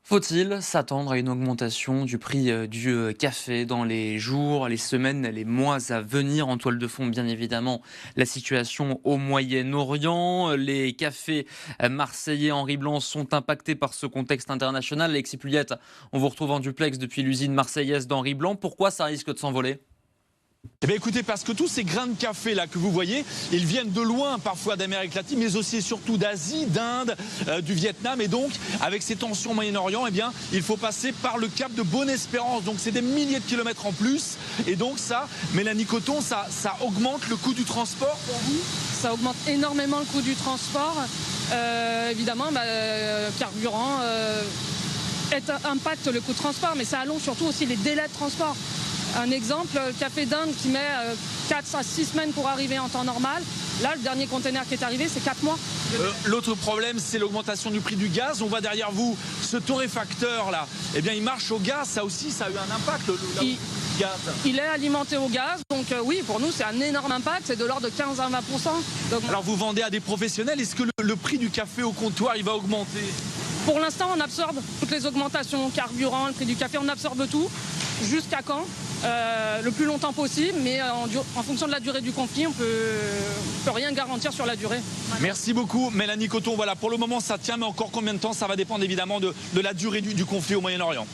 Faut-il s'attendre à une augmentation du prix du café dans les jours, les semaines, les mois à venir? En toile de fond, bien évidemment, la situation au Moyen-Orient. Les cafés marseillais Henri Blanc sont impactés par ce contexte international. Alexis Pugliette, on vous retrouve en duplex depuis l'usine marseillaise d'Henri Blanc. Pourquoi ça risque de s'envoler? Eh bien écoutez, parce que tous ces grains de café là que vous voyez, ils viennent de loin, parfois d'Amérique latine, mais aussi et surtout d'Asie, d'Inde, du Vietnam. Et donc, avec ces tensions au Moyen-Orient, eh bien, il faut passer par le cap de Bonne-Espérance. Donc c'est des milliers de kilomètres en plus. Et donc ça, Mélanie Coton, ça augmente le coût du transport pour vous? Ça augmente énormément le coût du transport. Évidemment, carburant impacte le coût de transport, mais ça allonge surtout aussi les délais de transport. Un exemple, le café d'Inde qui met 4 à 6 semaines pour arriver en temps normal. Là, le dernier container qui est arrivé, c'est 4 mois. L'autre problème, c'est l'augmentation du prix du gaz. On voit derrière vous ce torréfacteur là. Eh bien, il marche au gaz. Ça aussi, ça a eu un impact. Il est alimenté au gaz. Donc oui, pour nous, c'est un énorme impact. C'est de l'ordre de 15 à 20%. Alors, vous vendez à des professionnels. Est-ce que le prix du café au comptoir, il va augmenter? Pour l'instant, on absorbe toutes les augmentations, carburant, le prix du café, on absorbe tout. Jusqu'à quand? Le plus longtemps possible, mais en fonction de la durée du conflit, on peut rien garantir sur la durée. Merci beaucoup, Mélanie Coton. Voilà, pour le moment, ça tient, mais encore combien de temps? Ça va dépendre évidemment de la durée du conflit au Moyen-Orient.